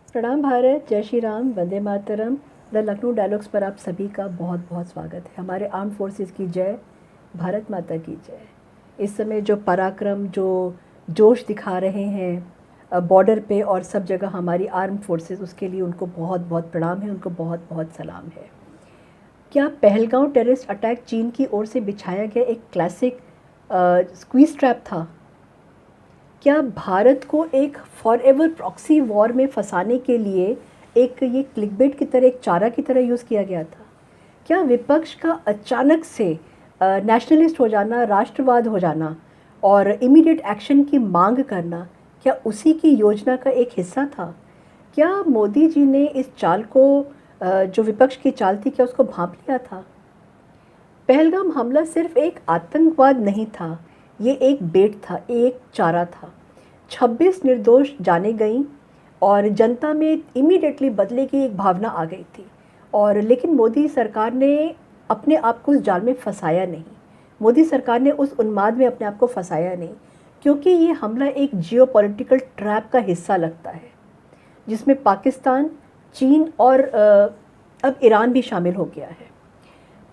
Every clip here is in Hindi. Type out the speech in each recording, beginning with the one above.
प्रणाम भारत, जय श्री राम, वंदे मातरम। द लखनऊ डायलॉग्स पर आप सभी का बहुत बहुत स्वागत है। हमारे आर्म फोर्सेस की जय, भारत माता की जय। इस समय जो पराक्रम, जो जोश दिखा रहे हैं बॉर्डर पे और सब जगह हमारी आर्म फोर्सेस, उसके लिए उनको बहुत बहुत प्रणाम है, उनको बहुत बहुत सलाम है। क्या पहलगांव टेररिस्ट अटैक चीन की ओर से बिछाया गया एक क्लासिक स्क्वीज ट्रैप था? क्या भारत को एक फॉरएवर प्रॉक्सी वॉर में फंसाने के लिए एक ये क्लिकबेट की तरह, एक चारा की तरह यूज़ किया गया था? क्या विपक्ष का अचानक से नेशनलिस्ट हो जाना, राष्ट्रवाद हो जाना और इमीडिएट एक्शन की मांग करना, क्या उसी की योजना का एक हिस्सा था? क्या मोदी जी ने इस चाल को, जो विपक्ष की चाल थी, क्या उसको भांप लिया था? पहलगाम हमला सिर्फ एक आतंकवाद नहीं था, ये एक बेट था, एक चारा था। 26 निर्दोष जाने गईं और जनता में इमीडिएटली बदले की एक भावना आ गई थी। और लेकिन मोदी सरकार ने अपने आप को उस जाल में फंसाया नहीं। मोदी सरकार ने उस उन्माद में अपने आप को फंसाया नहीं, क्योंकि ये हमला एक जियोपॉलिटिकल ट्रैप का हिस्सा लगता है, जिसमें पाकिस्तान, चीन और अब ईरान भी शामिल हो गया है।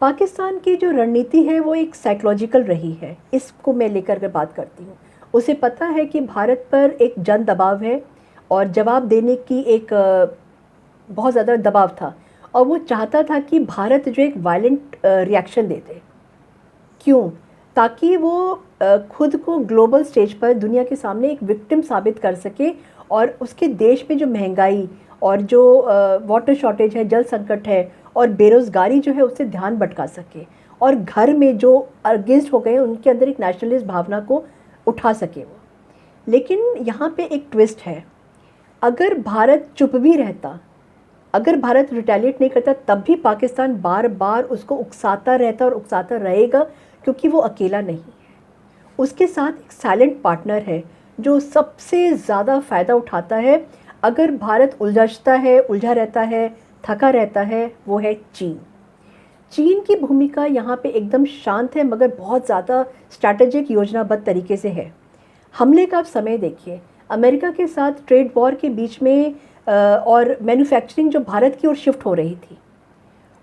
पाकिस्तान की जो रणनीति है वो एक साइकोलॉजिकल रही है। इसको मैं लेकर के बात करती हूँ। उसे पता है कि भारत पर एक जन दबाव है और जवाब देने की एक बहुत ज़्यादा दबाव था, और वो चाहता था कि भारत जो एक वायलेंट रिएक्शन दे दे। क्यों? ताकि वो खुद को ग्लोबल स्टेज पर दुनिया के सामने एक विक्टिम साबित कर सके और उसके देश में जो महंगाई और जो वाटर शॉर्टेज है, जल संकट है और बेरोज़गारी जो है, उससे ध्यान भटका सके, और घर में जो अगेंस्ट हो गए उनके अंदर एक नेशनलिस्ट भावना को उठा सके वो। लेकिन यहाँ पे एक ट्विस्ट है। अगर भारत चुप भी रहता, अगर भारत रिटेलिएट नहीं करता, तब भी पाकिस्तान बार बार उसको उकसाता रहता और उकसाता रहेगा, क्योंकि वो अकेला नहीं है। उसके साथ एक साइलेंट पार्टनर है जो सबसे ज़्यादा फ़ायदा उठाता है अगर भारत उलझता है, उलझा रहता है, थका रहता है, वो है चीन। चीन की भूमिका यहाँ पे एकदम शांत है, मगर बहुत ज़्यादा स्ट्रैटेजिक, योजनाबद्ध तरीके से है। हमले का आप समय देखिए। अमेरिका के साथ ट्रेड वॉर के बीच में और मैन्युफैक्चरिंग जो भारत की ओर शिफ्ट हो रही थी,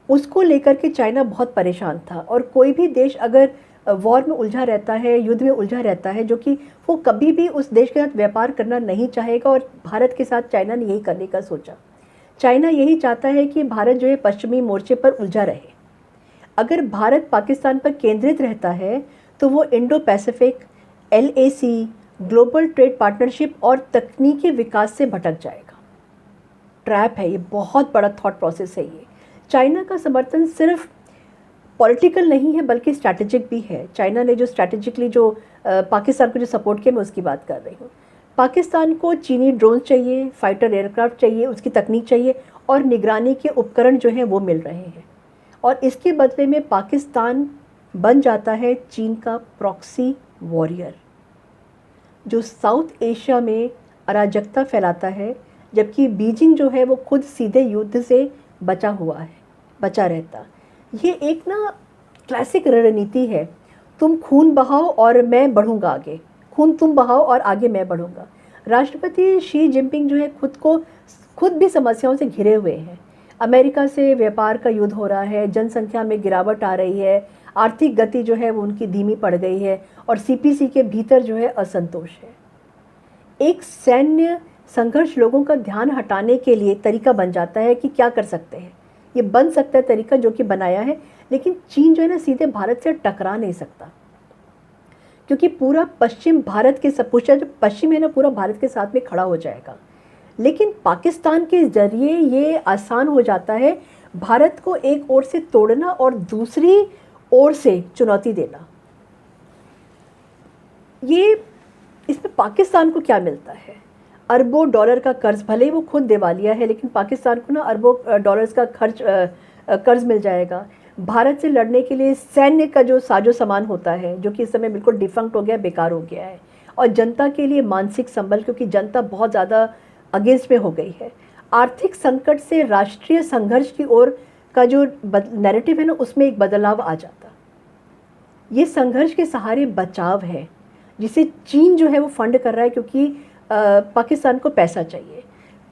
उसको लेकर के चाइना बहुत परेशान था। और कोई भी देश अगर वॉर में उलझा रहता है, युद्ध में उलझा रहता है, जो कि वो कभी भी उस देश के साथ व्यापार करना नहीं चाहेगा, और भारत के साथ चाइना ने यही करने का सोचा। चाइना यही चाहता है कि भारत जो है पश्चिमी मोर्चे पर उलझा रहे। अगर भारत पाकिस्तान पर केंद्रित रहता है तो वो Indo Pacific, LAC, global trade partnership और तकनीकी विकास से भटक जाएगा। ट्रैप है ये, बहुत बड़ा थॉट प्रोसेस है ये। चाइना का समर्थन सिर्फ पॉलिटिकल नहीं है, बल्कि स्ट्रैटेजिक भी है। चाइना ने जो स्ट्रैटेजिकली जो पाकिस्तान को जो सपोर्ट किया, मैं उसकी बात कर रही हूँ। पाकिस्तान को चीनी ड्रोन चाहिए, फाइटर एयरक्राफ्ट चाहिए, उसकी तकनीक चाहिए, और निगरानी के उपकरण जो हैं वो मिल रहे हैं। और इसके बदले में पाकिस्तान बन जाता है चीन का प्रॉक्सी वॉरियर, जो साउथ एशिया में अराजकता फैलाता है, जबकि बीजिंग जो है वो खुद सीधे युद्ध से बचा हुआ है, बचा रहता। ये एक ना क्लासिक रणनीति है। तुम खून बहाओ और मैं बढ़ूँगा आगे, खून तुम बहाओ और आगे मैं बढ़ूँगा। राष्ट्रपति शी जिनपिंग जो है खुद भी समस्याओं से घिरे हुए हैं। अमेरिका से व्यापार का युद्ध हो रहा है, जनसंख्या में गिरावट आ रही है, आर्थिक गति जो है वो उनकी धीमी पड़ गई है, और CPC के भीतर जो है असंतोष है। एक सैन्य संघर्ष लोगों का ध्यान हटाने के लिए तरीका बन जाता है कि क्या कर सकते हैं। ये बन सकता है तरीका जो कि बनाया है, लेकिन चीन जो है ना सीधे भारत से टकरा नहीं सकता, क्योंकि पूरा पश्चिम भारत के सब कुछ जो पश्चिम है ना, पूरा भारत के साथ में खड़ा हो जाएगा। लेकिन पाकिस्तान के जरिए ये आसान हो जाता है भारत को एक ओर से तोड़ना और दूसरी ओर से चुनौती देना। ये इसमें पाकिस्तान को क्या मिलता है? अरबों डॉलर का कर्ज, भले ही वो खुद दिवालिया है, लेकिन पाकिस्तान को ना अरबों डॉलर्स का कर्ज मिल जाएगा। भारत से लड़ने के लिए सैन्य का जो साजो सामान होता है, जो कि इस समय बिल्कुल डिफंक्ट हो गया, बेकार हो गया है, और जनता के लिए मानसिक संबल, क्योंकि जनता बहुत ज़्यादा अगेंस्ट में हो गई है। आर्थिक संकट से राष्ट्रीय संघर्ष की ओर का जो नैरेटिव है ना, उसमें एक बदलाव आ जाता। ये संघर्ष के सहारे बचाव है, जिसे चीन जो है वो फंड कर रहा है, क्योंकि पाकिस्तान को पैसा चाहिए।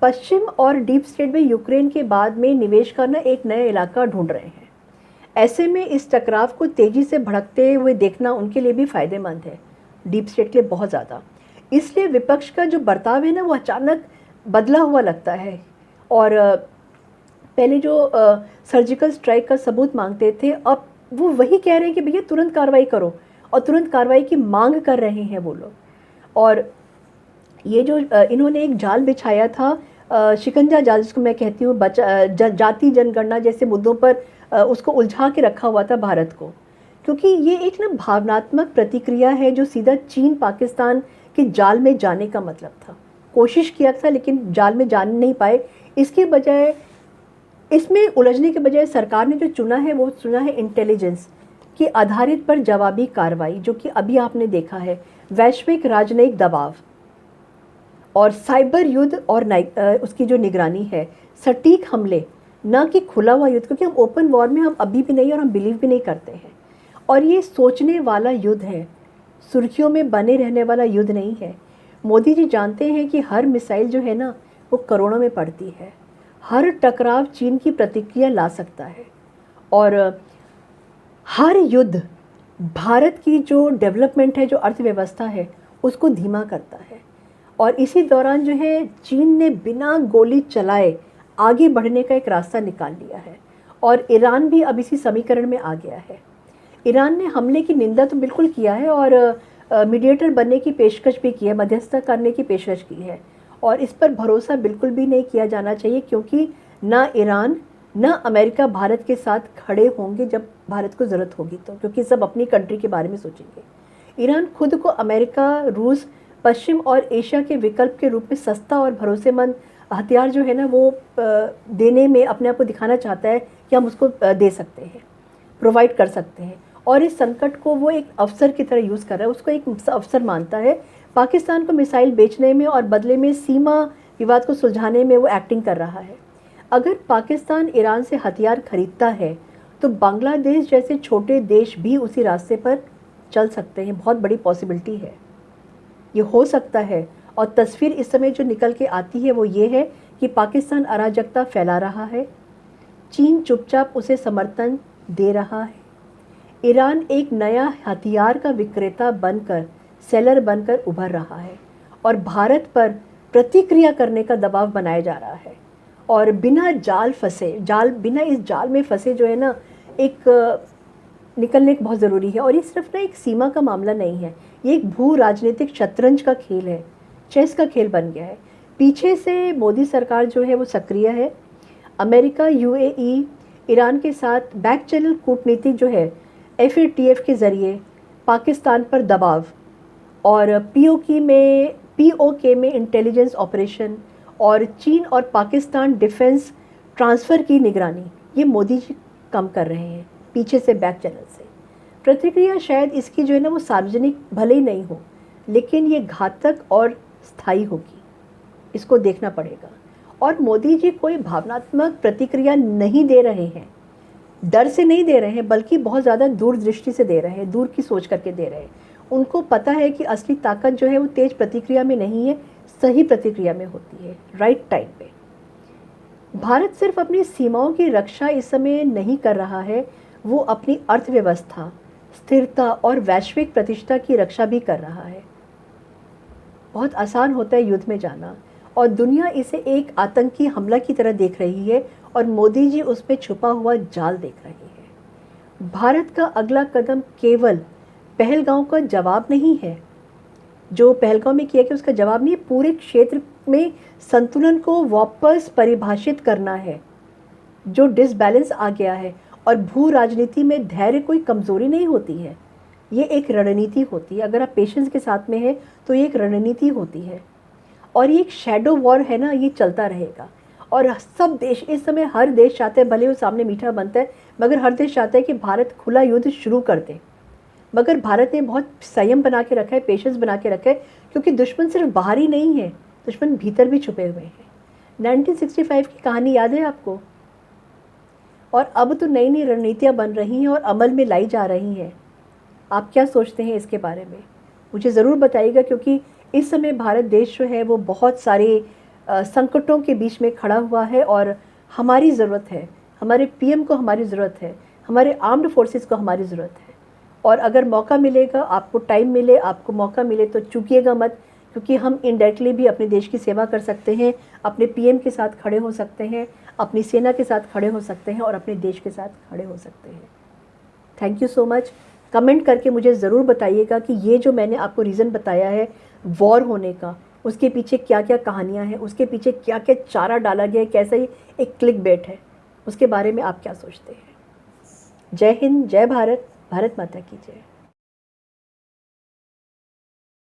पश्चिम और डीप स्टेट में यूक्रेन के बाद में निवेश करना एक नया इलाका ढूंढ रहे हैं। ऐसे में इस टकराव को तेज़ी से भड़कते हुए देखना उनके लिए भी फायदेमंद है, डीप स्टेट के लिए बहुत ज़्यादा। इसलिए विपक्ष का जो बर्ताव है ना, वो अचानक बदला हुआ लगता है। और पहले जो सर्जिकल स्ट्राइक का सबूत मांगते थे, अब वो वही कह रहे हैं कि भैया तुरंत कार्रवाई करो, और तुरंत कार्रवाई की मांग कर रहे हैं वो लोग। और ये जो इन्होंने एक जाल बिछाया था, शिकंजा जाल जिसको मैं कहती हूँ, जाति जनगणना जैसे मुद्दों पर उसको उलझा के रखा हुआ था भारत को, क्योंकि ये एक ना भावनात्मक प्रतिक्रिया है जो सीधा चीन पाकिस्तान के जाल में जाने का मतलब था। कोशिश किया था लेकिन जाल में जान नहीं पाए। इसके बजाय, इसमें उलझने के बजाय सरकार ने जो चुना है वो चुना है इंटेलिजेंस की आधारित पर जवाबी कार्रवाई, जो कि अभी आपने देखा है। वैश्विक राजनयिक दबाव और साइबर युद्ध और उसकी जो निगरानी है, सटीक हमले, ना कि खुला हुआ युद्ध, क्योंकि हम ओपन वॉर में हम अभी भी नहीं और हम बिलीव भी नहीं करते हैं। और ये सोचने वाला युद्ध है, सुर्खियों में बने रहने वाला युद्ध नहीं है। मोदी जी जानते हैं कि हर मिसाइल जो है ना वो करोड़ों में पड़ती है, हर टकराव चीन की प्रतिक्रिया ला सकता है, और हर युद्ध भारत की जो डेवलपमेंट है, जो अर्थव्यवस्था है, उसको धीमा करता है। और इसी दौरान जो है चीन ने बिना गोली चलाए आगे बढ़ने का एक रास्ता निकाल लिया है, और ईरान भी अब इसी समीकरण में आ गया है। ईरान ने हमले की निंदा तो बिल्कुल किया है और मीडिएटर बनने की पेशकश भी की है, मध्यस्थता करने की पेशकश की है, और इस पर भरोसा बिल्कुल भी नहीं किया जाना चाहिए, क्योंकि ना ईरान ना अमेरिका भारत के साथ खड़े होंगे जब भारत को ज़रूरत होगी तो, क्योंकि सब अपनी कंट्री के बारे में सोचेंगे। ईरान खुद को अमेरिका, रूस, पश्चिम और एशिया के विकल्प के रूप में सस्ता और भरोसेमंद हथियार जो है ना वो देने में अपने आप को दिखाना चाहता है कि हम उसको दे सकते हैं, प्रोवाइड कर सकते हैं, और इस संकट को वो एक अवसर की तरह यूज़ कर रहा है, उसको एक अवसर मानता है। पाकिस्तान को मिसाइल बेचने में और बदले में सीमा विवाद को सुलझाने में वो एक्टिंग कर रहा है। अगर पाकिस्तान ईरान से हथियार खरीदता है तो बांग्लादेश जैसे छोटे देश भी उसी रास्ते पर चल सकते हैं, बहुत बड़ी पॉसिबिलिटी है, ये हो सकता है। और तस्वीर इस समय जो निकल के आती है वो ये है कि पाकिस्तान अराजकता फैला रहा है, चीन चुपचाप उसे समर्थन दे रहा है, ईरान एक नया हथियार का विक्रेता बनकर, सेलर बनकर उभर रहा है, और भारत पर प्रतिक्रिया करने का दबाव बनाया जा रहा है। और बिना इस जाल में फंसे जो है ना, एक निकलने बहुत ज़रूरी है। और ये सिर्फ ना एक सीमा का मामला नहीं है, ये एक भू राजनीतिक शतरंज का खेल है, चेस का खेल बन गया है। पीछे से मोदी सरकार जो है वो सक्रिय है। अमेरिका, यूएई, ईरान के साथ बैक चैनल कूटनीति जो है, FATF के ज़रिए पाकिस्तान पर दबाव, और POK में इंटेलिजेंस ऑपरेशन, और चीन और पाकिस्तान डिफेंस ट्रांसफ़र की निगरानी, ये मोदी जी कम कर रहे हैं पीछे से, बैक चैनल से। प्रतिक्रिया शायद इसकी जो है ना वो सार्वजनिक भले ही नहीं हो, लेकिन ये घातक और स्थायी होगी, इसको देखना पड़ेगा। और मोदी जी कोई भावनात्मक प्रतिक्रिया नहीं दे रहे हैं, डर से नहीं दे रहे हैं, बल्कि बहुत ज़्यादा दूरदृष्टि से दे रहे हैं, दूर की सोच करके दे रहे हैं। उनको पता है कि असली ताकत जो है वो तेज प्रतिक्रिया में नहीं है, सही प्रतिक्रिया में होती है, राइट टाइम पे। भारत सिर्फ अपनी सीमाओं की रक्षा इस समय नहीं कर रहा है, वो अपनी अर्थव्यवस्था, स्थिरता और वैश्विक प्रतिष्ठा की रक्षा भी कर रहा है। बहुत आसान होता है युद्ध में जाना, और दुनिया इसे एक आतंकी हमला की तरह देख रही है, और मोदी जी उस पर छुपा हुआ जाल देख रहे हैं। भारत का अगला कदम केवल पहलगांव का जवाब नहीं है, जो पहलगांव में किया कि उसका जवाब नहीं है, पूरे क्षेत्र में संतुलन को वापस परिभाषित करना है, जो डिसबैलेंस आ गया है। और भू राजनीति में धैर्य कोई कमज़ोरी नहीं होती है, ये एक रणनीति होती है। अगर आप पेशेंस के साथ में है तो ये एक रणनीति होती है, और ये एक शैडो वॉर है ना, ये चलता रहेगा। और सब देश इस समय, हर देश चाहते हैं, भले वो सामने मीठा बनता है, मगर हर देश चाहता है कि भारत खुला युद्ध शुरू कर दे। मगर भारत ने बहुत संयम बना के रखा है, पेशेंस बना के रखा है, क्योंकि दुश्मन सिर्फ बाहर ही नहीं है, दुश्मन भीतर भी छुपे हुए हैं। 1965 की कहानी याद है आपको? और अब तो नई नई रणनीतियाँ बन रही हैं और अमल में लाई जा रही हैं। आप क्या सोचते हैं इसके बारे में? मुझे ज़रूर बताइएगा, क्योंकि इस समय भारत देश जो है वो बहुत सारे संकटों के बीच में खड़ा हुआ है और हमारी ज़रूरत है, हमारे पीएम को हमारी ज़रूरत है, हमारे आर्म्ड फोर्सेस को हमारी ज़रूरत है। और अगर मौका मिलेगा, आपको टाइम मिले, आपको मौका मिले तो चूकिएगा मत, क्योंकि हम इनडायरेक्टली भी अपने देश की सेवा कर सकते हैं, अपने पीएम के साथ खड़े हो सकते हैं, अपनी सेना के साथ खड़े हो सकते हैं और अपने देश के साथ खड़े हो सकते हैं। Thank you so much. Comment करके मुझे ज़रूर बताइएगा कि ये जो मैंने आपको रीज़न बताया है वॉर होने का, उसके पीछे क्या क्या कहानियाँ हैं, उसके पीछे क्या क्या चारा डाला गया है, कैसा ही एक क्लिक बेट है, उसके बारे में आप क्या सोचते हैं। जय हिंद, जय भारत, भारत माता की जय।